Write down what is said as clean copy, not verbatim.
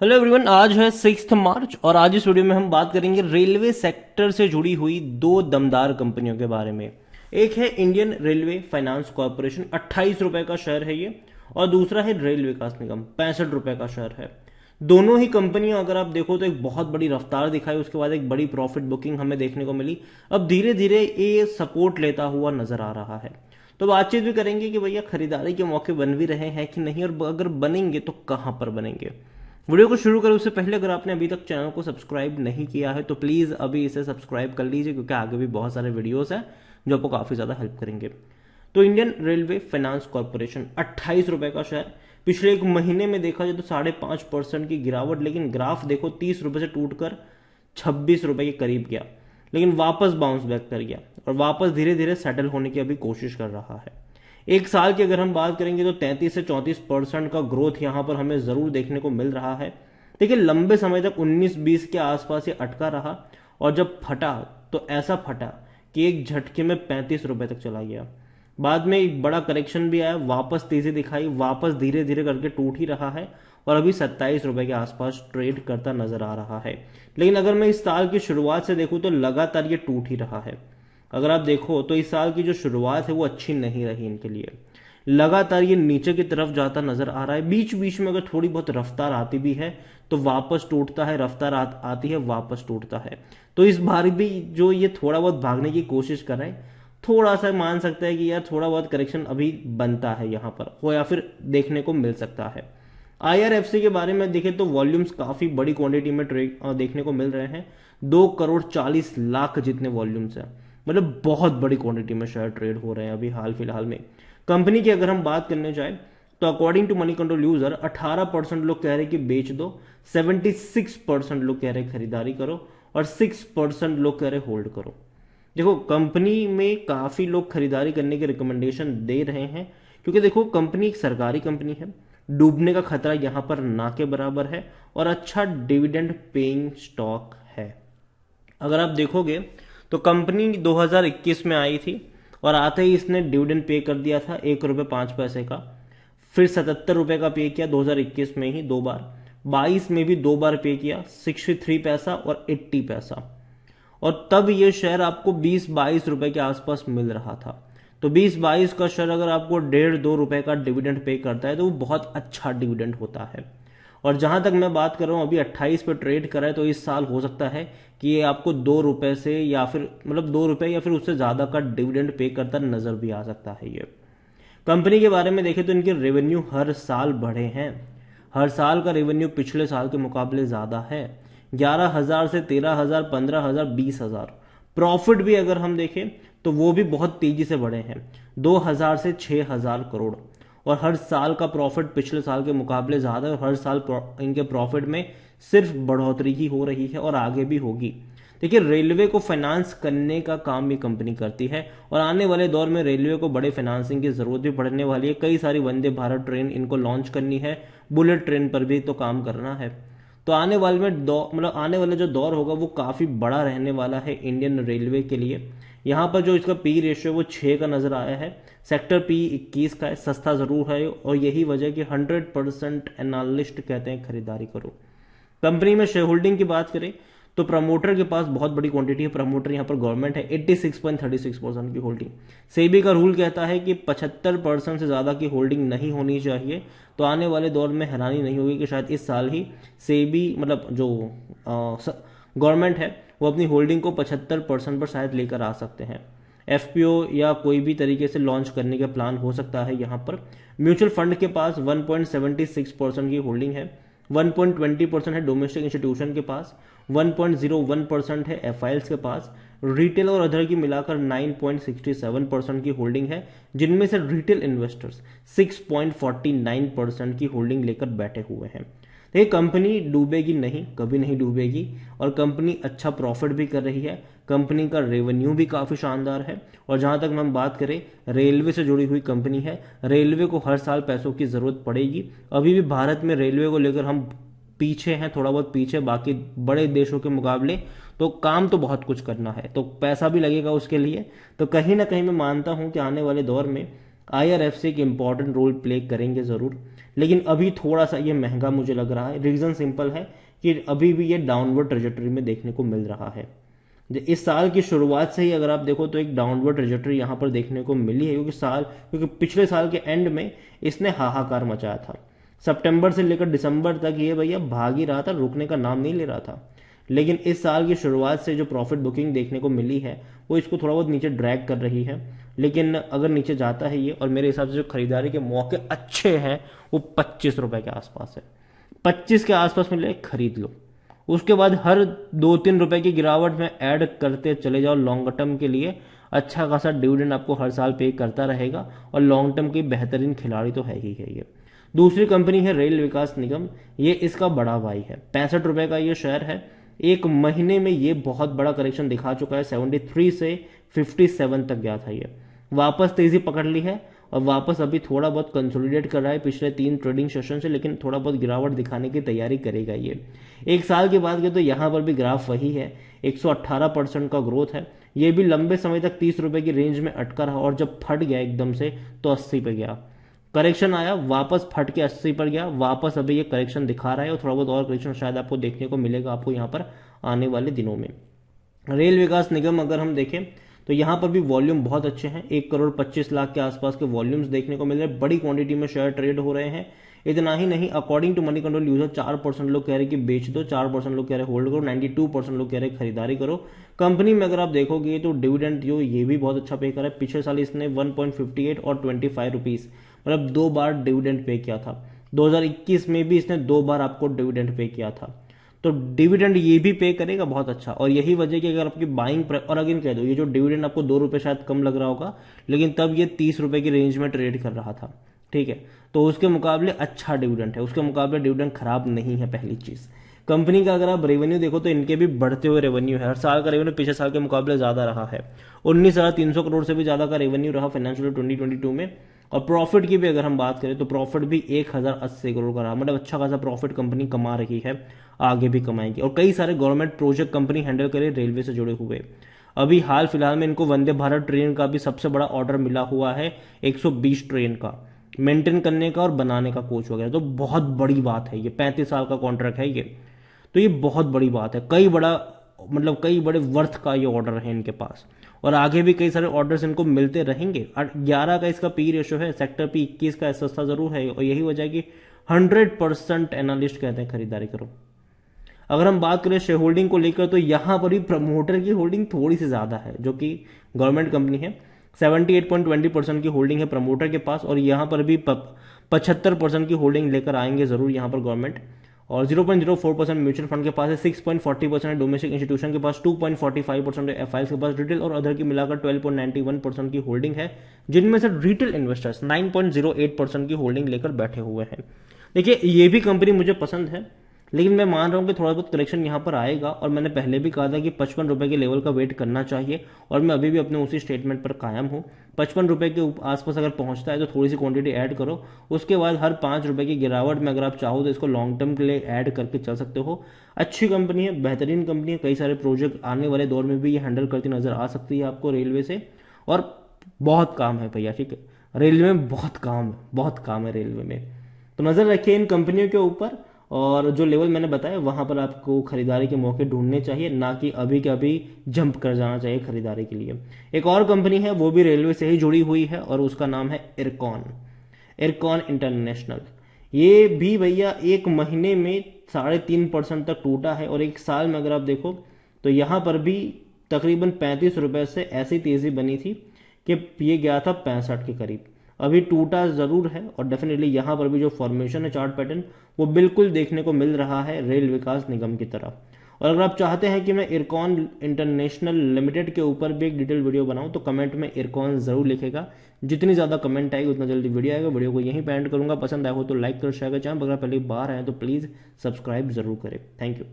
Hello everyone, आज है 6 मार्च और आज इस वीडियो में हम बात करेंगे रेलवे सेक्टर से जुड़ी हुई दो दमदार कंपनियों के बारे में। एक है इंडियन रेलवे फाइनेंस कॉरपोरेशन, 28 रुपए का शेयर है ये, और दूसरा है रेल विकास निगम, 65 रुपए का शेयर है। दोनों ही कंपनियां अगर आप देखो तो एक बहुत बड़ी रफ्तार दिखाई, उसके बाद एक बड़ी प्रॉफिट बुकिंग हमें देखने को मिली। अब धीरे धीरे ये सपोर्ट लेता हुआ नजर आ रहा है। तो बातचीत भी करेंगे कि भैया खरीदारी के मौके बन भी रहे हैं कि नहीं, और अगर बनेंगे तो कहां पर बनेंगे। वीडियो को शुरू करें उससे पहले अगर आपने अभी तक चैनल को सब्सक्राइब नहीं किया है तो प्लीज़ अभी इसे सब्सक्राइब कर लीजिए, क्योंकि आगे भी बहुत सारे वीडियोस हैं जो आपको काफ़ी ज़्यादा हेल्प करेंगे। तो इंडियन रेलवे फाइनेंस कॉरपोरेशन, 28 रुपए का शेयर। पिछले एक महीने में देखा जाए तो 5.5% की गिरावट, लेकिन ग्राफ देखो 30 रुपए से टूटकर 26 रुपए के करीब गया, लेकिन वापस बाउंस बैक कर गया और वापस धीरे धीरे सेटल होने की अभी कोशिश कर रहा है। एक साल की अगर हम बात करेंगे तो 33 से 34% का ग्रोथ यहां पर हमें जरूर देखने को मिल रहा है। देखिए, लंबे समय तक 19-20 के आसपास ये अटका रहा और जब फटा तो ऐसा फटा कि एक झटके में 35 रुपए तक चला गया। बाद में एक बड़ा करेक्शन भी आया, वापस तेजी दिखाई, वापस धीरे धीरे करके टूट ही रहा है और अभी 27 रुपए के आसपास ट्रेड करता नजर आ रहा है। लेकिन अगर मैं इस साल की शुरुआत से देखूं तो लगातार ये टूट ही रहा है। अगर आप देखो तो इस साल की जो शुरुआत है वो अच्छी नहीं रही इनके लिए। लगातार ये नीचे की तरफ जाता नजर आ रहा है। बीच बीच में अगर थोड़ी बहुत रफ्तार आती भी है तो वापस टूटता है, रफ्तार आती है वापस टूटता है। तो इस बार भी जो ये थोड़ा बहुत भागने की कोशिश कर रहे हैं, थोड़ा सा मान सकता है कि यार थोड़ा बहुत करेक्शन अभी बनता है यहाँ पर हो या फिर देखने को मिल सकता है। आईआरएफसी के बारे में देखें तो वॉल्यूम्स काफी बड़ी क्वांटिटी में देखने को मिल रहे हैं। 2 करोड़ 40 लाख जितने वॉल्यूम्स हैं, मतलब बहुत बड़ी क्वांटिटी में शेयर ट्रेड हो रहे हैं अभी हाल फिलहाल में। कंपनी की अगर हम बात करने जाए तो according to Moneycontrol user 18% लोग कह रहे हैं कि बेच दो, 76% लोग कह रहे हैं खरीदारी करो और 6% लोग कह रहे हैं होल्ड करो। देखो, कंपनी में काफी लोग खरीदारी करने के रिकमेंडेशन दे रहे हैं, क्योंकि देखो कंपनी एक सरकारी कंपनी है, डूबने का खतरा यहां पर ना के बराबर है और अच्छा डिविडेंड पेइंग स्टॉक है। अगर आप देखोगे तो कंपनी 2021 में आई थी और आते ही इसने डिविडेंड पे कर दिया था 1 रुपये 5 पैसे का। फिर 77 रुपए का पे किया 2021 में ही 2 बार, 22 में भी 2 बार पे किया, 63 पैसा और 80 पैसा। और तब ये शेयर आपको 20-22 रुपए के आसपास मिल रहा था। तो 20-22 का शेयर अगर आपको 1.5-2 रुपए का डिविडेंड पे करता है तो वो बहुत अच्छा डिविडेंड होता है। और जहां तक मैं बात कर रहा हूं अभी 28 पे ट्रेड कर रहा है, तो इस साल हो सकता है कि ये आपको 2 रुपए से या फिर मतलब 2 रुपए या फिर उससे ज्यादा का डिविडेंड पे करता नजर भी आ सकता है ये। कंपनी के बारे में देखें तो इनके रेवेन्यू हर साल बढ़े हैं। हर साल का रेवेन्यू पिछले साल के मुकाबले ज्यादा है, 11,000 से 13,000, 15,000, 20,000। प्रॉफिट भी अगर हम देखें तो वो भी बहुत तेजी से बढ़े हैं, 2,000 से 6,000 करोड़। और हर साल का प्रॉफिट पिछले साल के मुकाबले ज्यादा है और हर साल इनके प्रॉफिट में सिर्फ बढ़ोतरी ही हो रही है और आगे भी होगी। देखिए, रेलवे को फाइनेंस करने का काम ये कंपनी करती है और आने वाले दौर में रेलवे को बड़े फाइनेंसिंग की जरूरत भी पड़ने वाली है। कई सारी वंदे भारत ट्रेन इनको लॉन्च करनी है, बुलेट ट्रेन पर भी तो काम करना है। तो आने वाले में आने वाला जो दौर होगा वो काफी बड़ा रहने वाला है इंडियन रेलवे के लिए। यहाँ पर जो इसका पी रेशियो वो 6 का नजर आया है, सेक्टर पी 21 का है, सस्ता जरूर है और यही वजह कि 100% एनालिस्ट कहते हैं खरीदारी करो। कंपनी में शेयर होल्डिंग की बात करें तो प्रमोटर के पास बहुत बड़ी क्वांटिटी है। प्रमोटर यहाँ पर गवर्नमेंट है, 86.36% की होल्डिंग। सेबी का रूल कहता है कि 75% से ज्यादा की होल्डिंग नहीं होनी चाहिए। तो आने वाले दौर में हैरानी नहीं होगी कि शायद इस साल ही सेबी मतलब जो गवर्नमेंट है वो अपनी होल्डिंग को 75% पर शायद लेकर आ सकते हैं। एफपीओ या कोई भी तरीके से लॉन्च करने का प्लान हो सकता है यहाँ पर। म्यूचुअल फंड के पास 1.76% की होल्डिंग है, 1.20% है डोमेस्टिक इंस्टीट्यूशन के पास, 1.01% है एफआईएल्स के पास। रिटेल और अदर की मिलाकर 9.67% की होल्डिंग है, जिनमें से रिटेल इन्वेस्टर्स 6.49% की होल्डिंग लेकर बैठे हुए हैं। देखिए, कंपनी डूबेगी नहीं, कभी नहीं डूबेगी और कंपनी अच्छा प्रॉफिट भी कर रही है। कंपनी का रेवेन्यू भी काफी शानदार है और जहां तक हम बात करें रेलवे से जुड़ी हुई कंपनी है, रेलवे को हर साल पैसों की जरूरत पड़ेगी। अभी भी भारत में रेलवे को लेकर हम पीछे हैं, थोड़ा बहुत पीछे बाकी बड़े देशों के मुकाबले। तो काम तो बहुत कुछ करना है, तो पैसा भी लगेगा उसके लिए। तो कहीं ना कहीं मैं मानता हूं कि आने वाले दौर में IRFC एक इंपॉर्टेंट रोल प्ले करेंगे ज़रूर, लेकिन अभी थोड़ा सा ये महंगा मुझे लग रहा है। रीज़न सिंपल है कि अभी भी ये डाउनवर्ड ट्रेजेक्टरी में देखने को मिल रहा है। इस साल की शुरुआत से ही अगर आप देखो तो एक डाउनवर्ड ट्रेजेक्टरी यहाँ पर देखने को मिली है, क्योंकि पिछले साल के एंड में इसने हाहाकार मचाया था। सितंबर से लेकर दिसंबर तक ये भैया भाग ही रहा था, रुकने का नाम नहीं ले रहा था। लेकिन इस साल की शुरुआत से जो प्रॉफिट बुकिंग देखने को मिली है वो इसको थोड़ा बहुत नीचे ड्रैग कर रही है। लेकिन अगर नीचे जाता है ये, और मेरे हिसाब से जो खरीदारी के मौके अच्छे हैं वो 25 रुपए के आसपास है, 25 के आसपास मिले खरीद लो। उसके बाद हर 2-3 रुपए की गिरावट में ऐड करते चले जाओ लॉन्ग टर्म के लिए। अच्छा खासा डिविडेंड आपको हर साल पे करता रहेगा, और लॉन्ग टर्म की बेहतरीन खिलाड़ी तो है ही है ये। दूसरी कंपनी है रेल विकास निगम, ये इसका बड़ा भाई है। 65 रुपए का ये शेयर है। एक महीने में ये बहुत बड़ा करेक्शन दिखा चुका है, 73 से 57 तक गया था ये, वापस तेजी पकड़ ली है और वापस अभी थोड़ा बहुत कंसोलिडेट कर रहा है पिछले 3 ट्रेडिंग सेशन से, लेकिन थोड़ा बहुत गिरावट दिखाने की तैयारी करेगा ये। एक साल की बात करें तो यहाँ पर भी ग्राफ वही है, 118% का ग्रोथ है। ये भी लंबे समय तक 30 रुपए की रेंज में अटका रहा, और जब फट गया एकदम से तो 80 पे गया, करेक्शन आया, वापस फट के 80 पर गया, वापस अभी ये करेक्शन दिखा रहा है, और थोड़ा बहुत और करेक्शन शायद आपको देखने को मिलेगा आपको यहाँ पर आने वाले दिनों में। रेल विकास निगम अगर हम देखें तो यहाँ पर भी वॉल्यूम बहुत अच्छे हैं, 1,25,00,000 के आसपास के वॉल्यूम्स देखने को मिल रहे हैं, बड़ी क्वांटिटी में शेयर ट्रेड हो रहे हैं। इतना ही नहीं, according to Moneycontrol user 4% लोग कह रहे कि बेच दो, 4% लोग कह रहे होल्ड करो, 92% लोग कह रहे खरीदारी करो। कंपनी में अगर आप देखोगे तो डिविडेंड जो ये भी बहुत अच्छा पे कर रहा है। पिछले साल इसने 1.58 और 25 रुपीज, मतलब 2 बार डिविडेंड पे किया था। 2021 में भी इसने 2 बार आपको डिविडेंड पे किया था, तो डिविडेंड ये भी पे करेगा बहुत अच्छा। और यही वजह कि अगर आपकी बाइंग, और अगेन कह दो ये जो डिविडेंड आपको 2 रुपए शायद कम लग रहा होगा, लेकिन तब ये 30 रुपए की रेंज में ट्रेड कर रहा था, ठीक है, तो उसके मुकाबले अच्छा डिविडेंड है, उसके मुकाबले डिविडेंड खराब नहीं है। पहली चीज, कंपनी का अगर आप रेवेन्यू देखो तो इनके भी बढ़ते हुए रेवेन्यू है, हर साल का रेवेन्यू पिछले साल के मुकाबले ज्यादा रहा है, 19,300 करोड़ से भी ज्यादा का रेवेन्यू रहा फाइनेंशियल 2022 में। और प्रॉफिट की भी अगर हम बात करें तो प्रॉफिट भी 1,080 करोड़ का रहा, मतलब अच्छा खासा प्रॉफिट कंपनी कमा रही है, आगे भी कमाएगी। और कई सारे गवर्नमेंट प्रोजेक्ट कंपनी हैंडल करे रेलवे से जुड़े हुए। अभी हाल फिलहाल में इनको वंदे भारत ट्रेन का भी सबसे बड़ा ऑर्डर मिला हुआ है, 120 ट्रेन का मेंटेन करने का और बनाने का, कोच वगैरह, तो बहुत बड़ी बात है ये। 35 साल का कॉन्ट्रैक्ट है ये, तो ये बहुत बड़ी बात है। कई बड़े वर्थ का ये ऑर्डर है इनके पास, और आगे भी कई सारे ऑर्डर्स इनको मिलते रहेंगे। 11 का इसका पी रेशो है, सेक्टर पी 21 का सस्ता जरूर है, और यही वजह कि 100% एनालिस्ट कहते हैं खरीदारी करो। अगर हम बात करें शेयर होल्डिंग को लेकर तो यहां पर भी प्रमोटर की होल्डिंग थोड़ी सी ज्यादा है, जो कि गवर्नमेंट कंपनी है। 78.20% की होल्डिंग है प्रमोटर के पास, और यहां पर भी 75% की होल्डिंग लेकर आएंगे जरूर यहां पर गवर्नमेंट। और 0.04% म्यूचुअल फंड के पास है, 6.40% डोमेस्टिक इंस्टीट्यूशन के पास, 2.45% एफआईएस के पास, रिटेल और अदर की मिलाकर 12.91% की होल्डिंग है, जिनमें से रिटेल इन्वेस्टर्स 9.08% की होल्डिंग लेकर बैठे हुए हैं। देखिए ये भी कंपनी मुझे पसंद है, लेकिन मैं मान रहा हूं कि थोड़ा बहुत करेक्शन यहां पर आएगा, और मैंने पहले भी कहा था कि 55 रुपए के लेवल का वेट करना चाहिए, और मैं अभी भी अपने उसी स्टेटमेंट पर कायम हूं। 55 रुपए के आसपास अगर पहुंचता है तो थोड़ी सी क्वांटिटी ऐड करो, उसके बाद हर 5 रुपए की गिरावट में अगर आप चाहो तो इसको लॉन्ग टर्म के लिए ऐड करके चल सकते हो। अच्छी कंपनी है, बेहतरीन कंपनी है, कई सारे प्रोजेक्ट आने वाले दौर में भी ये हैंडल करती नजर आ सकती है आपको रेलवे से। और बहुत काम है भैया, ठीक है, रेलवे में बहुत काम है रेलवे में, तो नजर रखिए इन कंपनियों के ऊपर। और जो लेवल मैंने बताया वहां पर आपको खरीदारी के मौके ढूंढने चाहिए, ना कि अभी के अभी जंप कर जाना चाहिए खरीदारी के लिए। एक और कंपनी है, वो भी रेलवे से ही जुड़ी हुई है, और उसका नाम है इरकॉन इंटरनेशनल। ये भी भैया एक महीने में 3.5% तक टूटा है, और एक साल में अगर आप देखो तो यहां पर भी तकरीबन 35 रुपए से ऐसी तेजी बनी थी कि ये गया था 65 के करीब। अभी टूटा जरूर है, और डेफिनेटली यहां पर भी जो फॉर्मेशन है चार्ट पैटर्न वो बिल्कुल देखने को मिल रहा है रेल विकास निगम की तरह। और अगर आप चाहते हैं कि मैं इरकॉन इंटरनेशनल लिमिटेड के ऊपर भी एक डिटेल वीडियो बनाऊं तो कमेंट में इरकॉन जरूर लिखेगा। जितनी ज्यादा कमेंट आएगी उतना जल्दी वीडियो आएगा। वीडियो को यहीं पे एंड करूंगा। पसंद आया हो तो लाइक करो, शेयर करो, चैनल अगर पहली बार आए तो प्लीज सब्सक्राइब जरूर करें। Thank you.